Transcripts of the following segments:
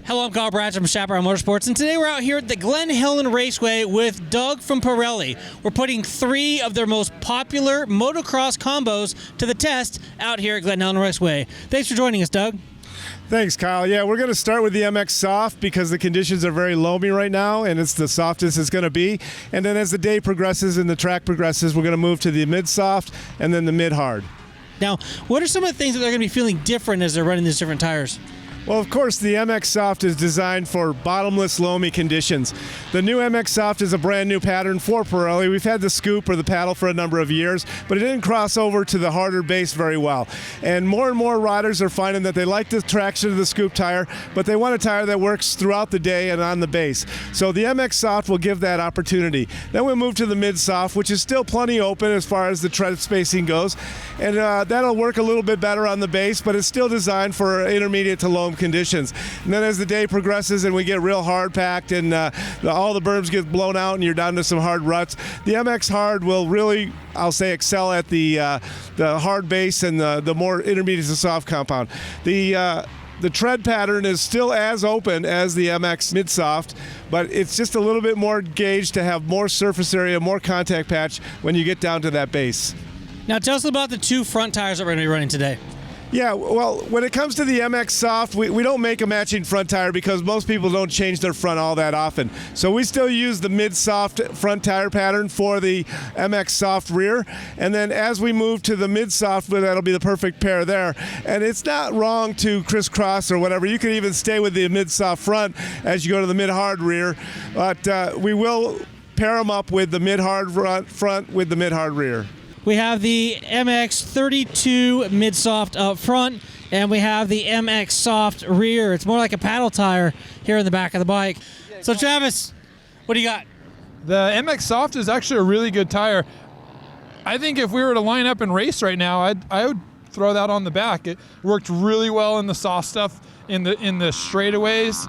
Hello, I'm Carl Bratch from Chaparral Motorsports, and today we're out here at the Glen, Helen Raceway with Doug from Pirelli. We're putting 3 of their most popular motocross combos to the test out here at Glen, Helen Raceway. Thanks for joining us, Doug. Thanks, Kyle. Yeah, we're going to start with the MX Soft because the conditions are very loamy right now, and it's the softest it's going to be. And then as the day progresses and the track progresses, we're going to move to the Mid Soft and then the Mid Hard. Now, what are some of the things that they're going to be feeling different as they're running these different tires? Well, of course, the MX Soft is designed for bottomless, loamy conditions. The new MX Soft is a brand new pattern for Pirelli. We've had the scoop or the paddle for a number of years, but it didn't cross over to the harder base very well. And more riders are finding that they like the traction of the scoop tire, but they want a tire that works throughout the day and on the base. So the MX Soft will give that opportunity. Then we'll move to the Mid Soft, which is still plenty open as far as the tread spacing goes. And that'll work a little bit better on the base, but it's still designed for intermediate to low conditions. And then as the day progresses and we get real hard packed and all the berms get blown out and you're down to some hard ruts, the MX Hard will really, I'll say, excel at the hard base and the more intermediate to soft compound. The tread pattern is still as open as the MX Mid Soft, but it's just a little bit more gauged to have more surface area, more contact patch when you get down to that base. Now tell us about the 2 front tires that we're going to be running today. Yeah, well, when it comes to the MX Soft, we don't make a matching front tire because most people don't change their front all that often. So we still use the Mid-Soft front tire pattern for the MX Soft rear. And then as we move to the Mid-Soft, that'll be the perfect pair there. And it's not wrong to crisscross or whatever. You can even stay with the Mid-Soft front as you go to the Mid-Hard rear. But we will pair them up with the Mid-Hard front with the Mid-Hard rear. We have the MX32 Mid-Soft up front, and we have the MX Soft rear. It's more like a paddle tire here in the back of the bike. So Travis, what do you got? The MX Soft is actually a really good tire. I think if we were to line up and race right now, I would throw that on the back. It worked really well in the soft stuff, in the straightaways.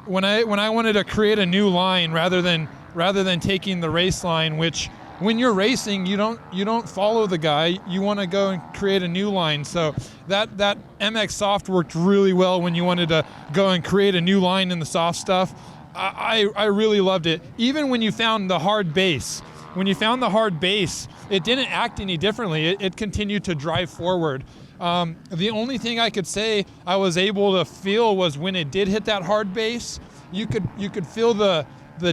When I wanted to create a new line rather than taking the race line, which when you're racing, you don't follow the guy. You want to go and create a new line. So that MX Soft worked really well when you wanted to go and create a new line in the soft stuff. I really loved it. Even when you found the hard base. When you found the hard base, it didn't act any differently. It continued to drive forward. The only thing I could say I was able to feel was when it did hit that hard base, you could feel the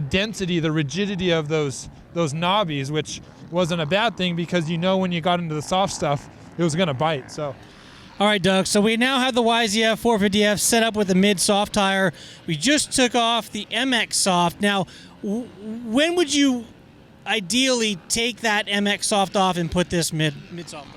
density, the rigidity of those knobbies, which wasn't a bad thing because when you got into the soft stuff, it was going to bite. So, all right, Doug. So we now have the YZF 450F set up with the Mid-Soft tire. We just took off the MX Soft. Now, when would you ideally take that MX Soft off and put this Mid-Soft on?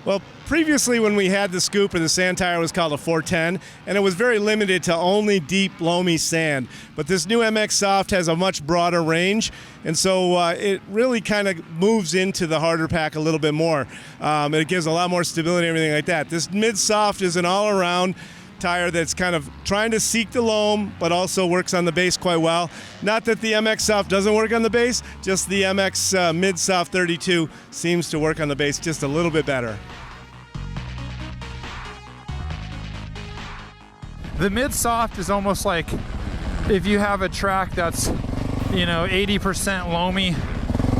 Well, previously when we had the scoop and the sand tire was called a 410, and it was very limited to only deep, loamy sand. But this new MX Soft has a much broader range, and so it really kind of moves into the harder pack a little bit more. It gives a lot more stability and everything like that. This Mid-Soft is an all-around tire that's kind of trying to seek the loam, but also works on the base quite well. Not that the MX Soft doesn't work on the base, just the MX Mid-Soft 32 seems to work on the base just a little bit better. the Mid-Soft is almost like if you have a track that's 80% loamy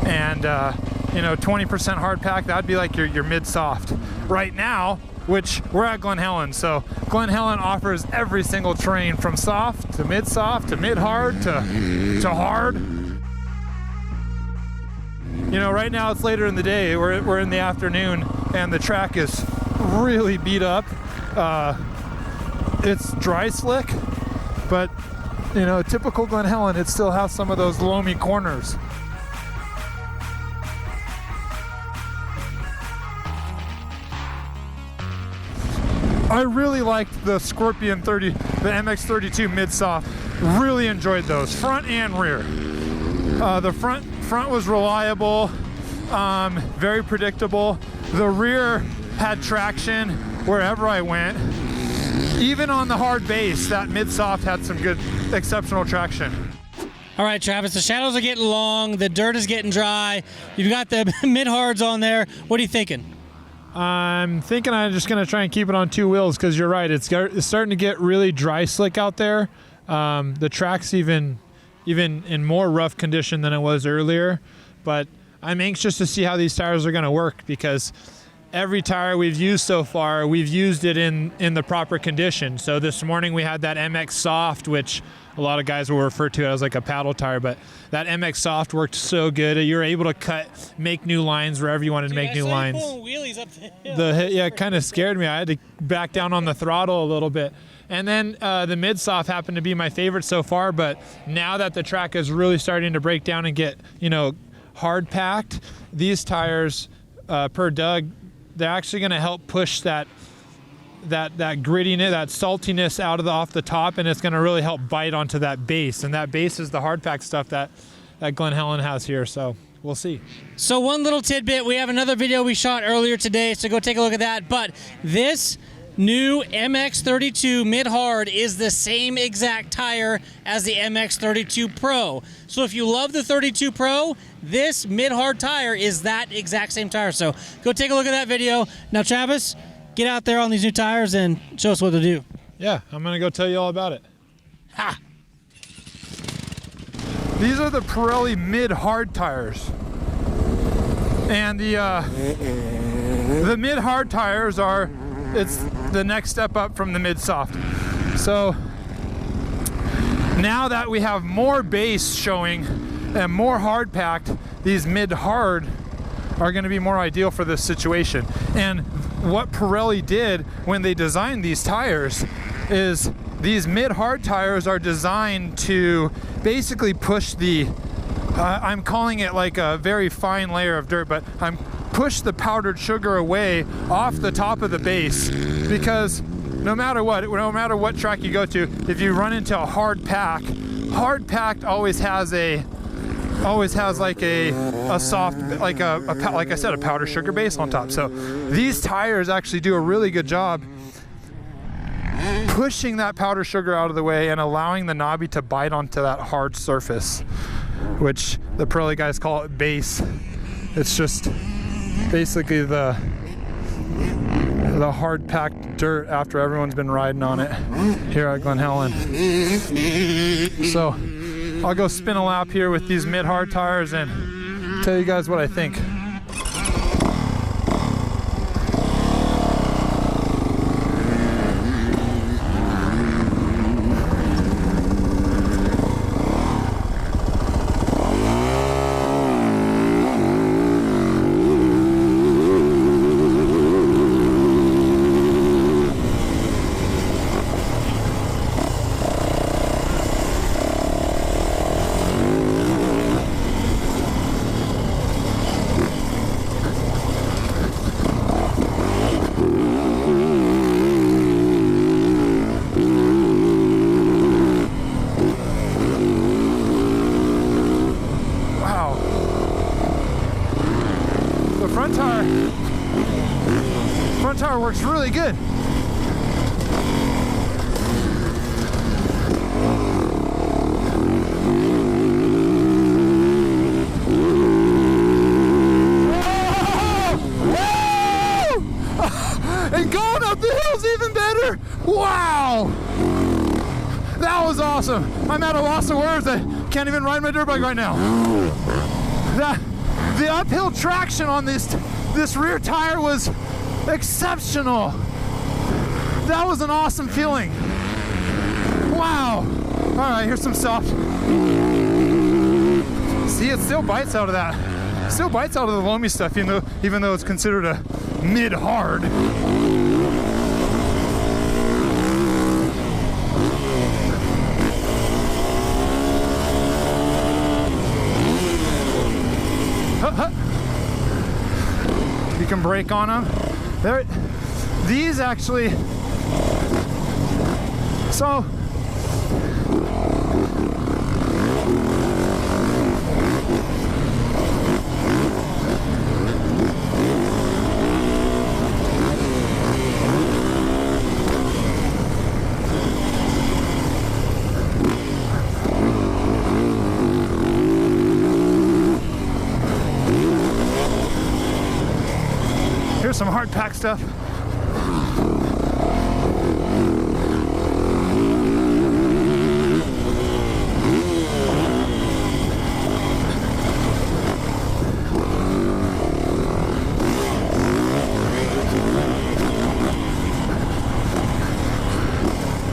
and 20% hard pack, that'd be like your Mid-Soft. Right now, which we're at Glen Helen, so Glen Helen offers every single terrain from soft to Mid-Soft to Mid-Hard to hard. Right now it's later in the day, we're in the afternoon, and the track is really beat up. It's dry slick, but typical Glen Helen, it still has some of those loamy corners. I really liked the Scorpion 30, the MX32 Mid-Soft. Really enjoyed those, front and rear. The front was reliable, very predictable. The rear had traction wherever I went. Even on the hard base, that Mid-Soft had some good, exceptional traction. All right, Travis, the shadows are getting long, the dirt is getting dry. You've got the mid-hards on there. What are you thinking? I'm thinking I'm just going to try and keep it on 2 wheels because you're right. It's starting to get really dry slick out there. The track's even in more rough condition than it was earlier. But I'm anxious to see how these tires are going to work because every tire we've used so far, we've used it in the proper condition. So this morning we had that MX Soft, which a lot of guys will refer to as like a paddle tire, but that MX Soft worked so good. You were able to make new lines wherever you wanted to make new lines. Wheelies up the hill. Yeah, it kind of scared me. I had to back down on the throttle a little bit. And then the mid-soft happened to be my favorite so far, but now that the track is really starting to break down and get, hard packed, these tires per Doug, they're actually going to help push that grittiness, that saltiness off the top, and it's going to really help bite onto that base. And that base is the hard pack stuff that Glen Helen has here. So we'll see. So one little tidbit, we have another video we shot earlier today, so go take a look at that. But this new MX32 MidHard is the same exact tire as the MX32 Pro. So if you love the 32 Pro, this MidHard tire is that exact same tire. So go take a look at that video. Now, Travis, get out there on these new tires and show us what to do. Yeah, I'm going to go tell you all about it. Ha! These are the Pirelli MidHard tires. And the MidHard tires it's the next step up from the mid-soft. So now that we have more base showing and more hard packed, these mid-hard are going to be more ideal for this situation. And what Pirelli did when they designed these tires is these mid-hard tires are designed to basically push the I'm calling it like a very fine layer of dirt, but push the powdered sugar away off the top of the base, because no matter what track you go to, if you run into a hard packed always has like a soft, like I said, a powdered sugar base on top. So these tires actually do a really good job pushing that powdered sugar out of the way and allowing the knobby to bite onto that hard surface, which the Pirelli guys call it base. It's just basically the hard packed dirt after everyone's been riding on it here at Glen Helen. So I'll go spin a lap here with these mid-hard tires and tell you guys what I think. Front tire works really good. And going up the hill's even better. Wow, that was awesome. I'm at a loss of words. I can't even ride my dirt bike right now. The uphill traction on this rear tire was exceptional. That was an awesome feeling. Wow. All right, here's some soft. See, it still bites out of that. Still bites out of the loamy stuff, even though it's considered a mid-hard. You can brake on them. These actually, so here's some hard pack stuff.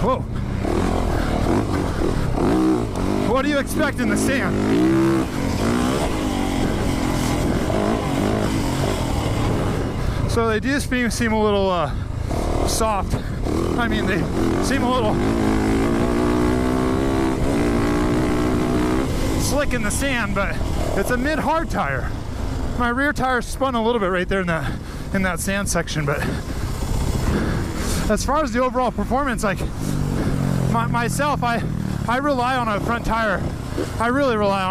Whoa. What do you expect in the sand? So they do seem a little soft. I mean, they seem a little slick in the sand, but it's a mid-hard tire. My rear tire spun a little bit right there in that sand section, but as far as the overall performance, like myself, I rely on a front tire. I really rely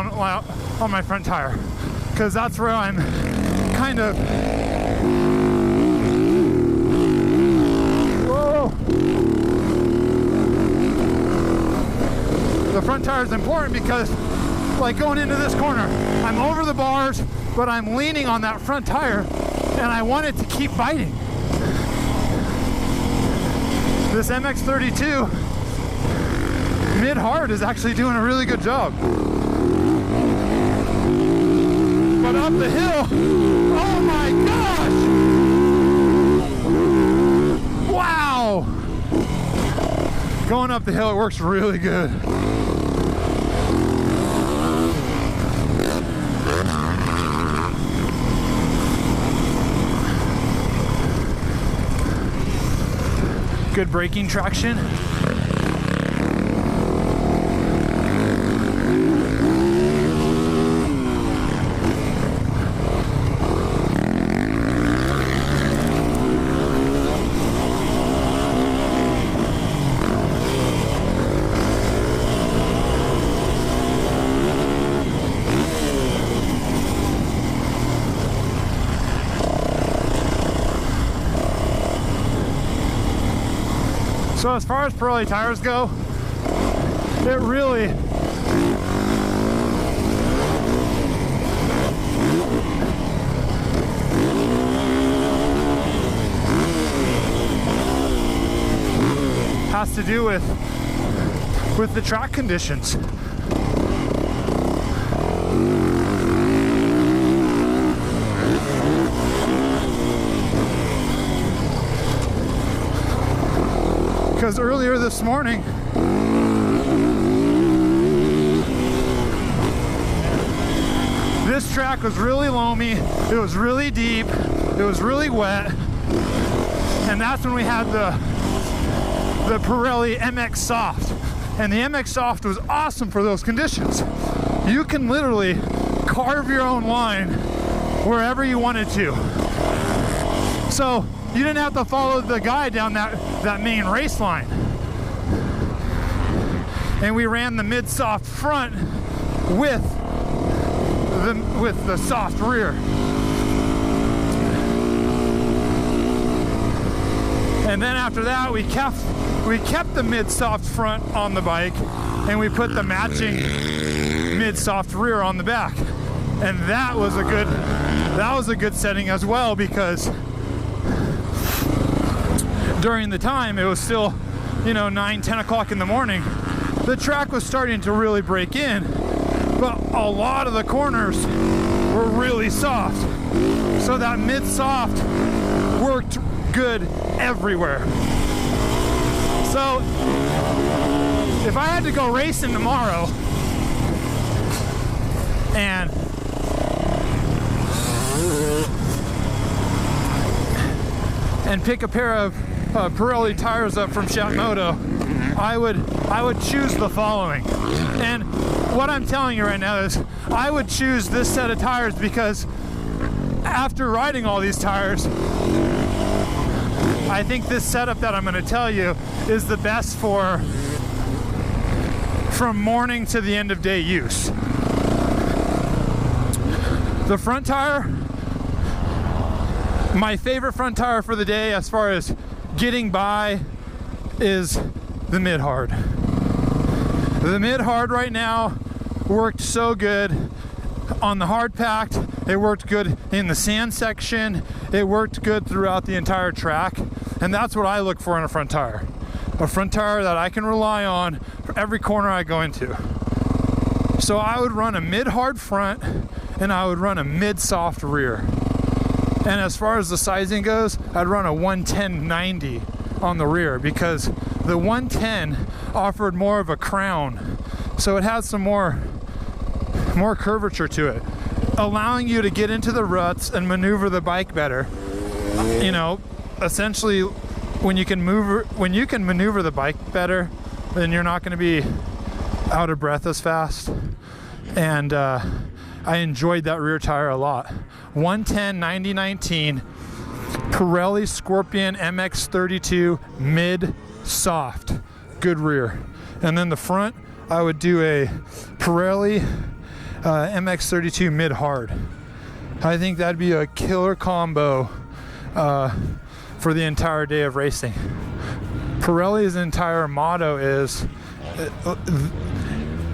on my front tire because that's where I'm kind of. Whoa! The front tire is important because, like going into this corner, I'm over the bars, but I'm leaning on that front tire, and I want it to keep biting. This MX32 MidHard is actually doing a really good job. But up the hill, oh my gosh! Wow! Going up the hill, it works really good. Good braking traction. So as far as Pirelli tires go, it really has to do with the track conditions. Because earlier this morning, this track was really loamy, it was really deep, it was really wet, and that's when we had the Pirelli MX Soft. And the MX Soft was awesome for those conditions. You can literally carve your own line wherever you wanted to. So you didn't have to follow the guy down that main race line. And we ran the mid-soft front with the soft rear. And then after that, we kept the mid-soft front on the bike, and we put the matching mid-soft rear on the back. And that was a good setting as well, because during the time, it was still, 9-10 o'clock in the morning. The track was starting to really break in, but a lot of the corners were really soft. So that mid-soft worked good everywhere. So if I had to go racing tomorrow and pick a pair of Pirelli tires up from Shapmoto, I would choose the following. And what I'm telling you right now is I would choose this set of tires because after riding all these tires, I think this setup that I'm going to tell you is the best from morning to the end of day use. The front tire, my favorite front tire for the day as far as getting by, is the MidHard. The MidHard right now worked so good. on the hard packed. It worked good in the sand section. It worked good throughout the entire track. And that's what I look for in a front tire. A front tire that I can rely on for every corner I go into. So I would run a mid-hard front and I would run a mid-soft rear. And as far as the sizing goes, I'd run a 110/90 on the rear because the 110 offered more of a crown. So it has some more curvature to it, allowing you to get into the ruts and maneuver the bike better. You know, essentially when you can maneuver the bike better, then you're not going to be out of breath as fast. And I enjoyed that rear tire a lot. 110/90/19 Pirelli Scorpion MX32 mid soft, good rear. And then the front, I would do a Pirelli MX32 MidHard. I think that'd be a killer combo for the entire day of racing. Pirelli's entire motto is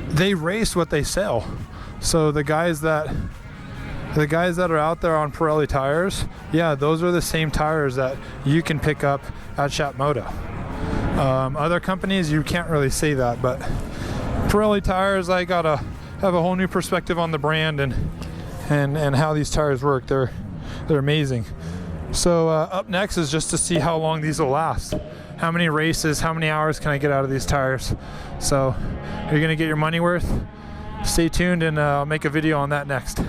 they race what they sell. So the guys that are out there on Pirelli tires, yeah, those are the same tires that you can pick up at Shop Moto. Other companies, you can't really say that, but Pirelli tires, I gotta have a whole new perspective on the brand and how these tires work. They're amazing. So up next is just to see how long these will last. How many races, how many hours can I get out of these tires? So you're gonna get your money worth. Stay tuned and I'll make a video on that next.